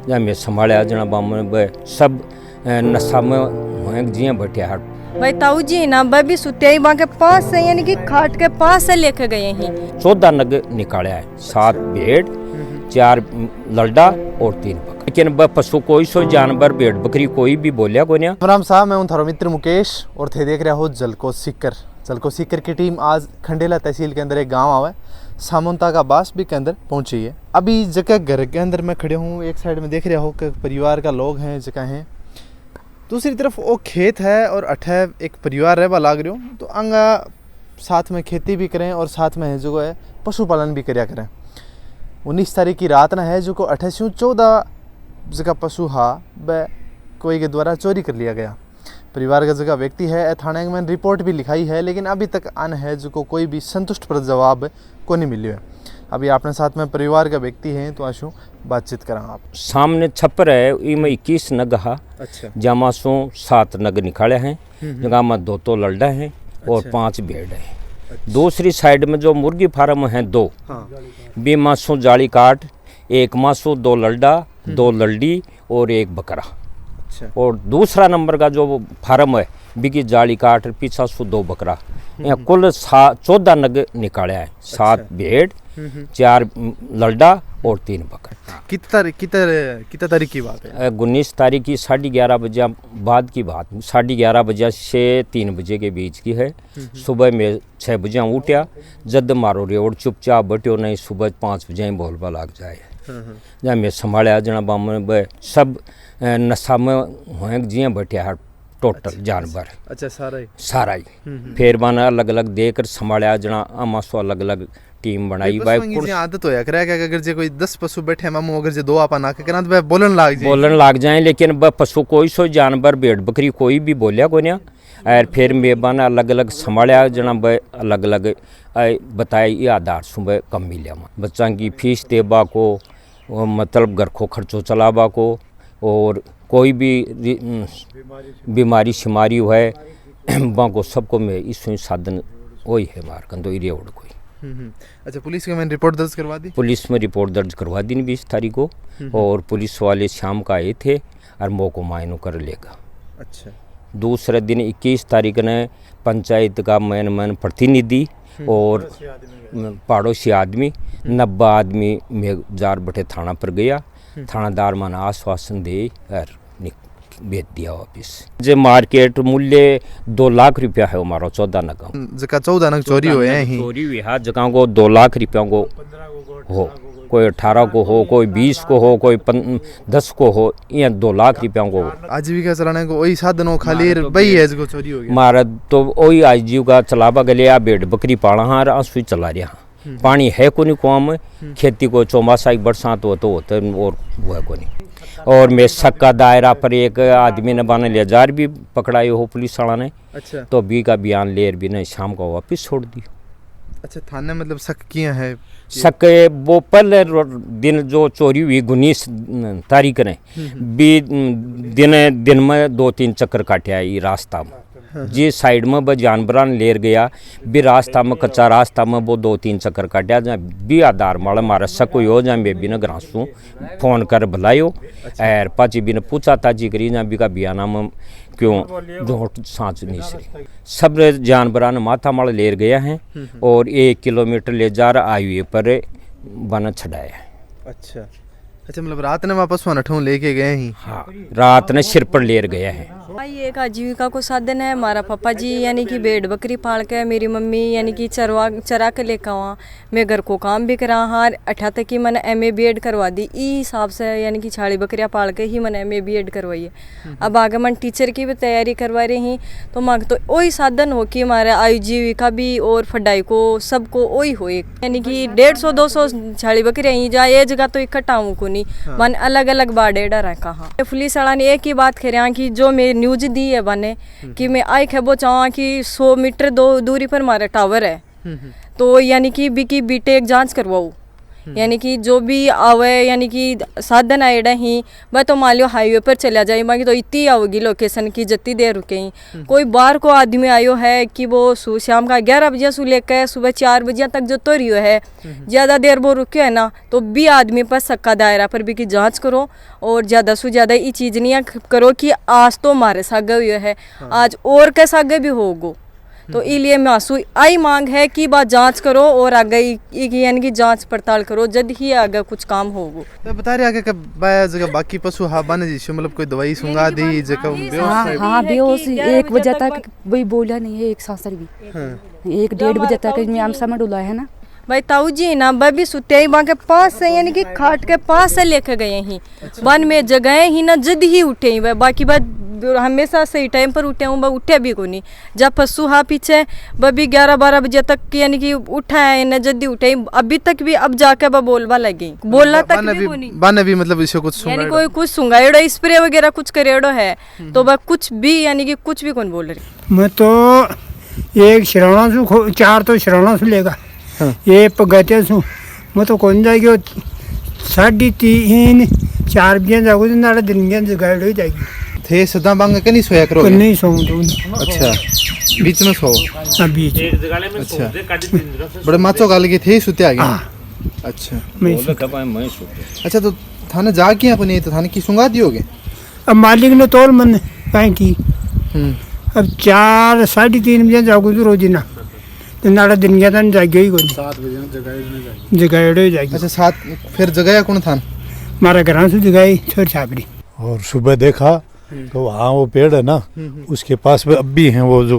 जहाँ मैं संभाला जना बाम सब नशा में हुए जिया बैठे हाट भाई ताऊ जी ना बबी सुते ही वहाँ के पास से यानी कि खाट के पास से लेके गए हैं 14 नग निकाला है, 7 भेड़ 4 ललडा और 3 बकरा। लेकिन पशु कोई सो जानवर भेड़ बकरी कोई भी बोलिया को नहीं। राम साहब, मैं हूं थारो मित्र मुकेश और थे देख रहा हो जलको सीकर की टीम आज खंडेला तहसील के अंदर एक गांव आवा सामुंता का बास भी के अंदर पहुंची है। अभी जगह घर के अंदर मैं खड़े हूँ, एक साइड में देख रहा हो कि परिवार का लोग हैं जगह हैं, दूसरी तरफ वो खेत है और अठे एक परिवार रहवा लाग रहे हो। तो अंगा साथ में खेती भी करें और साथ में जो है पशुपालन भी करया करें। 19 तारीख की रात ना है जो को 14 जगह पशु हा वह कोई के द्वारा चोरी कर लिया गया। परिवार का जगह व्यक्ति है, थाने में रिपोर्ट भी लिखाई है, लेकिन अभी तक अन है जो को कोई भी संतुष्ट पर जवाब को नहीं मिले है। अभी अपने साथ में परिवार का व्यक्ति हैं तो आशु बातचीत करा। आप सामने छप्पर है, इनमें 21 नग हा। अच्छा। जमा सो 7 नग निकाले हैं, जगह में 2 ललडा हैं और 5 भेड़ हैं। अच्छा। दूसरी साइड में जो मुर्गी फार्म है 2, बी मासों जाली काट, एक मासों 2 ललडा 2 ललडी और 1 बकरा। अच्छा। और दूसरा नंबर का जो फार्म है बिकी जाली काट पीछा सो 2 बकरा। यहाँ कुल 14 नग निकाले हैं, 7 भेड़ 4 ललडा और 3 बकरा। कितना तारीख की बात है? 19 तारीख की 11:30 बजे बाद की बात, 11:30 बजे से 3 बजे के बीच की है। सुबह में 6 बजे उठा, जद मारो रेवड़ चुपचाप बट्यो नहीं, सुबह 5 बजे बोलबा लाग जाए। जहाँ मैं संभाला जना बाम सब नशा में हुए जिया बैठे हाट टोटल जानवर। अच्छा, सारा ही फिर बना अलग अलग देकर संभाला जना आमा सो अलग अलग टीम बनाई। भाई आदत होया करे कि अगर जे कोई 10 पशु बैठे मामू अगर जे 2 आपा ना करना तो बोलन लाग जाए, लेकिन वह पशु कोई सो जानवर भेड़ बकरी कोई भी बोलिया को नहीं। और फिर मेहमान अलग अलग संभाला जना अलग अलग बताए आधार सुबह कम मिले बच्चा की फीस देबा को, मतलब घर को खर्चो चलाबा को, और कोई भी बीमारी शिमारी है वहाँ को सबको में इस साधन वही है मार कंदो रेवड़ कोई। अच्छा, पुलिस के मैंने रिपोर्ट दर्ज करवा दी? पुलिस में रिपोर्ट दर्ज करवा दी 20 तारीख को, और पुलिस वाले शाम का आए थे और मौको मायनो कर लेगा। अच्छा। दूसरे दिन 21 तारीख ने पंचायत का मैन प्रतिनिधि और पड़ोसी आदमी 90 आदमी में जार बटे थाना पर गया। थानादार मन आश्वासन दे और भेज दिया वापिस। जो मार्केट मूल्य 2 लाख रुपया है हमारा 14 नग। जगह 14 नग चोरी हुए हैं, चोरी हुई है जगह को 2 लाख रुपया को हो, कोई 18 को हो, कोई 20 को हो, कोई 10 को हो, या 2 लाख रुपया को हो। आजीविका चलाने को वही साधन हो, खाली वही है जो चोरी हो गया। मारा तो वही आजीविका चलावा गलिया, भेड़ बकरी पाला हाँ आंसू चला रहा। पानी है को नहीं कुआं में, खेती को चौमासा की बरसात हो तो होते और वो है को नहीं। और मैं शक का दायरा पर एक आदमी ने बाने ले जार भी पकड़ाई हो पुलिस वाला ने। अच्छा। तो बी का बयान लेर भी नहीं, शाम को वापिस छोड़ दी। अच्छा, थाने मतलब शक किया है? शक वो पहले दिन जो चोरी हुई 19 तारीख ने भी दिन में 2-3 चक्कर काटे आई रास्ता में, जी साइड में वो जानवर लेर गया भी रास्ता में, कच्चा रास्ता में वो 2-3 चक्कर काटा। जहाँ भी आधार माला मारा शक हो, जहाँ बेबी ने ग्रासू फोन कर बुलायो और पाची भी ने पूछा ताजी करी जहाँ भी का बियाना में क्यों झूठ सांच नहीं से। सब जानवर ने माथा माला लेर गया है और 1 किलोमीटर ले जा रहा हाईवे पर बना छड़ाया। अच्छा। अच्छा, मतलब रात ने वापस वहाँ लेके गए ही? हाँ, रात ने सिर पर लेर गया है। भाई एक आजीविका को साधन है। हमारा पापा जी यानी कि भेड़ बकरी पाल के, मेरी मम्मी यानी कि चरा के लेकर वहाँ मैं घर को काम भी करा। हाँ, 18 तक की मैंने MA BEd करवा दी ई हिसाब से, यानी कि छाड़ी बकरियाँ पाल के ही मैंने MA BEd करवाई है। अब आगे मैं टीचर की भी तैयारी करवा रही हूँ, तो मांग तो वही साधन हो कि हमारे आजीविका भी और फडाई को सबको वही हो, यानी कि 150-200 छाड़ी बकरियाँ ही जाए ये जगह तो इकट्ठा हूँ को नहीं। मन अलग अलग बाडेडा रहा कहाँ। पुलिस वाला ने एक ही बात कह रहा कि जो मैं न्यूज दी है बने कि मैं आई खबो चाहूँ कि 100 मीटर दूरी पर हमारा टावर है, तो यानी कि बीकी बीटेक जांच करवाऊँ, यानी कि जो भी आवे यानी कि साधन आएड़ा ही वह तो मान लो हाईवे पर चला जाए बाकी तो इतनी आओगी लोकेशन की जितनी देर रुके ही कोई बाहर को आदमी आयो है कि वो शाम का 11 बजे से लेकर सुबह 4 बजे तक जो तो रियो है ज़्यादा देर वो रुके है ना तो भी आदमी पर सक्का दायरा पर भी की जांच करो और ज़्यादा से ज़्यादा ये चीज़ नहीं करो कि आज तो हमारे सागे हुए है आज और के सागे भी होगो तो इसलिए मासू आई मांग है कि बात जांच करो और आगे यानी कि जांच पड़ताल करो जब ही आगे कुछ काम होगो। तो बता रहे आगे जगह बाकी पशु हाबाने जी मतलब कोई दवाई सुंगा दी जगह हाँ बेहोश 1 बजे तक वही बोला नहीं है एक सांसर भी 1-1.5 बजे तक में आम समय डुला है ना भाई ताऊ जी ना बबी सुते ही वहाँ के पास से यानी कि खाट के पास से लेके गए ही वन में जगह ही ना जद ही उठे ही बाकी बात हमेशा सही टाइम पर उठे हूँ उठे भी को नहीं जब पशु हा पीछे बबी 11-12 बजे तक यानी कि उठा है ना जल्दी उठे अभी तक भी अब जाके बोलवा लगे बोलना तक भी को नहीं बाने भी मतलब इसे कुछ यानी कोई कुछ सुंगाएड़ो स्प्रे वगैरह कुछ करेड़ो है तो वह कुछ भी यानी कि कुछ भी कौन बोल रही मैं तो एक श्रवणा सु 4 तो श्रवणा सु लेगा ये पगते सु मैं तो कौन जाएगी 3:30-4 बजे जागो तो नाले दिन के गाइड हो जाएगी थे सदा बांग के नहीं सोया करो नहीं सोऊं तो अच्छा बीच में सो अभी अच्छा बड़े माचो गाल के थे सुते आगे अच्छा अच्छा तो थाने जा के अपने तो थाने की सुंगा दियोगे अब मालिक ने तोल मन कहीं की अब 4-3:30 बजे जागो तो रोजिना तो नाले दिन के तन जागे ही कोई 7 बजे जगाइड हो जाएगी अच्छा 7 फिर जगाया कौन थान हमारा घर से जगाई छोड़ छापरी और सुबह देखा तो वहाँ वो पेड़ है ना उसके पास में अब भी हैं वो जो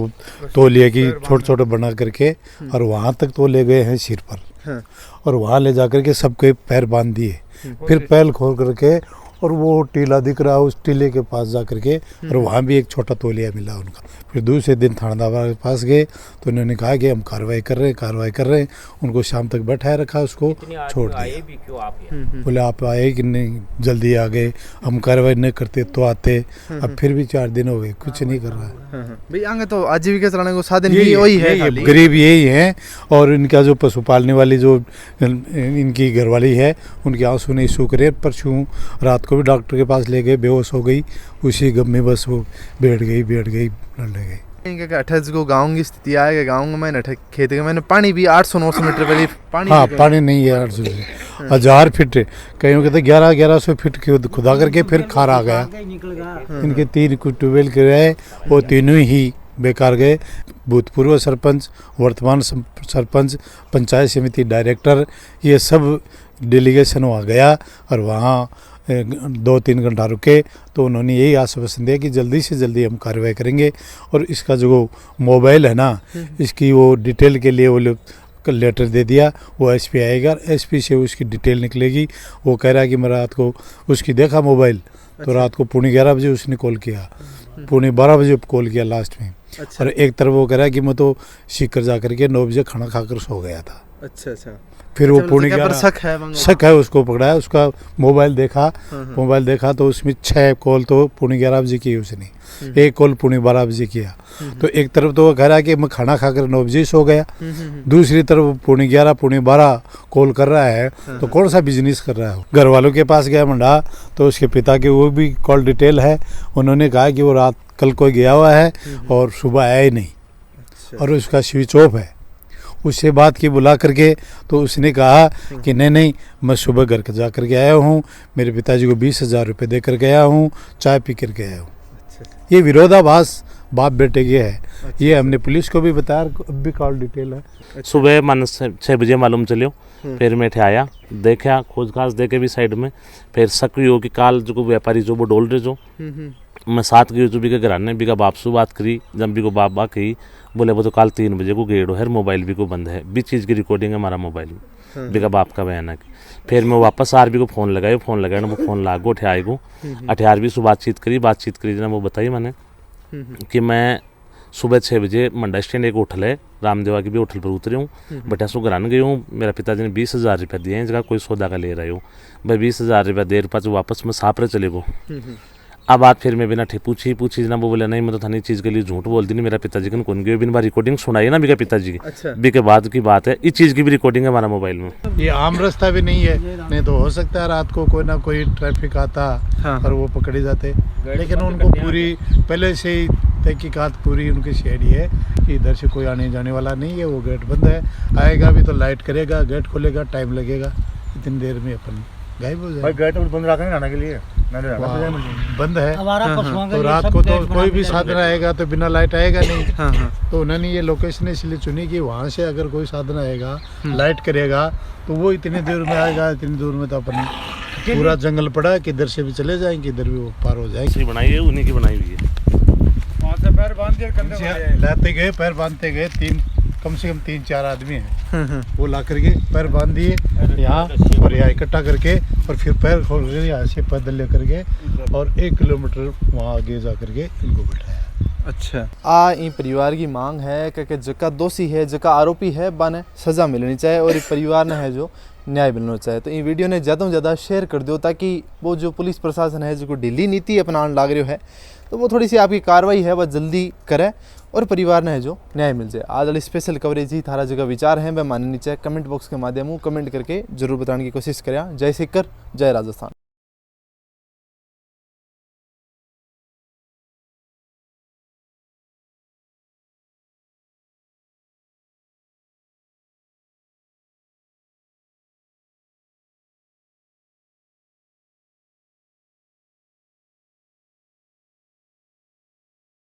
तौलिए की छोटे छोटे बना करके और वहाँ तक तो ले गए हैं सिर पर और वहाँ ले जा करके सबके पैर बांध दिए फिर पैर खोल करके और वो टीला दिख रहा है उस टीले के पास जा करके और वहाँ भी एक छोटा तौलिया मिला उनका। फिर दूसरे दिन थानेदार के पास गए तो उन्होंने कहा कि हम कार्रवाई कर रहे हैं उनको शाम तक बैठाए रखा उसको छोड़ दिया। बोले आप आए कि नहीं जल्दी आ गए हम कार्रवाई नहीं करते तो आते अब फिर भी 4 दिन हो गए कुछ नहीं कर रहा है भाई आगे तो आजीविका चलाने को साधन भी वही है गरीब यही है और इनका जो पशु पालने वाली जो इनकी घरवाली है उनके आंसू नहीं सूख रहे। परसों रात को भी डॉक्टर के पास ले गए बेहोश हो गई उसी गम में बस वो बैठ गई लड़ने गई। इनका 28 को गाँव की स्थिति आएगा गाँव में 28 खेत के मैंने पानी भी 800-900 मीटर पर पानी हाँ पानी नहीं है 800 से 1000 फीट कहीं कहते 1100 फीट खुदा करके फिर खार आ गया। इनके 3 ट्यूबवेल के रहे वो तीनों ही बेकार गए। भूतपूर्व सरपंच वर्तमान सरपंच पंचायत समिति डायरेक्टर ये सब डेलीगेशन वहाँ गया और वहाँ 2-3 घंटा रुके तो उन्होंने यही आश्वासन दिया कि जल्दी से जल्दी हम कार्रवाई करेंगे और इसका जो मोबाइल है ना इसकी वो डिटेल के लिए वो लेटर दे दिया वो एसपी आएगा एसपी से उसकी डिटेल निकलेगी। वो कह रहा है कि मैं रात को उसकी देखा मोबाइल तो रात को 11:30 बजे उसने कॉल किया 12:30 बजे कॉल किया लास्ट में। और एक तरफ वो कह रहा है कि मैं तो सीकर जा करके 9 बजे खाना खाकर सो गया था। अच्छा फिर वो 11:30 शक है उसको पकड़ाया उसका मोबाइल देखा तो उसमें 6 कॉल तो 11:30 बजे की उसने 1 कॉल 12:30 बजे किया। तो एक तरफ तो वो कह रहा है कि मैं खाना खाकर 9 बजे सो गया दूसरी तरफ 11:30 12:30 कॉल कर रहा है तो कौन सा बिजनेस कर रहा है। घर वालों के पास गया मंडा तो उसके पिता की वो भी कॉल डिटेल है उन्होंने कहा कि वो रात कल कोई गया हुआ है और सुबह आया ही नहीं और उसका स्विच ऑफ है। उससे बात की बुला करके तो उसने कहा कि नहीं मैं सुबह घर जा कर के आया हूँ मेरे पिताजी को 20,000 रुपये दे कर गया हूँ चाय पी कर के आया हूँ। ये विरोधाभास बाप बेटे के है। ये हमने पुलिस को भी बताया अब भी कॉल डिटेल है। सुबह मन 6 बजे मालूम चलियो फिर मैं आया देखा खोज खास देखे भी साइड में फिर शक हो कि काल जो व्यापारी जो वो डोल रहे जो मैं 7 गई जो भी के घराने भी का बाप से बात करी जब भी को बाप कही बोले वो तो काल 3 बजे को गेड़ो है मोबाइल भी को बंद है भी चीज़ की रिकॉर्डिंग है हमारा मोबाइल में भी का बाप का बयान है। फिर मैं वापस आर भी को फ़ोन लगाया वो फ़ोन लागो अठ्यार को 18 भी से बातचीत करी जना वो बताई मैंने कि मैं सुबह 6 बजे मंडा स्टैंड एक होटल है रामदेवा की भी होटल पर उतरे हूँ बट ऐसा घर गई हूँ मेरा पिताजी ने 20,000 रुपये दिए हैं जगह कोई सौदा का ले रहे हो भाई 20,000 रुपये देर पास वापस मैं सापरे चले गो अब बात फिर मैं बिना पूछी ना, वो बोले नहीं मैं तो थानी चीज़ के लिए झूठ बोलती नहीं, मेरा पिताजी कन कौन गए बिन बार रिकॉर्डिंग सुनाई है ना बिका पिताजी की। अच्छा। बी के बाद की बात है, इस चीज़ की भी रिकॉर्डिंग है हमारा मोबाइल में। ये आम रास्ता भी नहीं है, नहीं तो हो सकता है रात को कोई ना कोई ट्रैफिक आता और वो पकड़े जाते, लेकिन उनको पूरी पहले से ही तहकीकात पूरी उनकी शेडी है कि इधर से कोई आने जाने वाला नहीं है, वो गेट बंद है, आएगा भी तो लाइट करेगा, गेट खोलेगा, टाइम लगेगा, इतनी देर में अपन गायब हो जाए। गेट बंद रखा है आने के लिए बंद है तो रात को तो कोई भी साधन आएगा तो बिना लाइट आएगा नहीं। तो उन्होंने ये लोकेशन इसलिए चुनी कि वहाँ से अगर कोई साधन आएगा लाइट करेगा तो वो इतनी देर में आएगा, इतनी दूर में तो अपन पूरा जंगल पड़ा है, किधर से भी चले जाएंगे, इधर भी वो पार हो जाएंगे। बनाई है उन्हीं की बनाई हुई है। पैर बांध दिए लाते गए, पैर बांधते गए, कम से कम 3-4 आदमी हैं, वो ला करके पैर बांध दिए यहाँ और यहाँ इकट्ठा करके और फिर पैर खोल कर यहाँ से पैदल ले करके और 1 किलोमीटर वहाँ आगे जा करके इनको बिठाया। अच्छा। आ इन परिवार की मांग है कि जका दोषी है, जका आरोपी है, बाने सज़ा मिलनी चाहिए और ये परिवार ने है जो न्याय मिलना चाहिए। तो ये वीडियो ने ज़्यादा से ज़्यादा शेयर कर दो ताकि वो जो पुलिस प्रशासन है जो ढीली नीति अपनाने लाग रही है तो वो थोड़ी सी आपकी कार्रवाई है वह जल्दी करे और परिवार ने है जो न्याय मिल जाए। आज वाली स्पेशल कवरेज ही थारा जगह विचार है वह मानने नीचे कमेंट बॉक्स के माध्यम कमेंट करके जरूर बताने की कोशिश करें। जय सिक्कर, जय राजस्थान।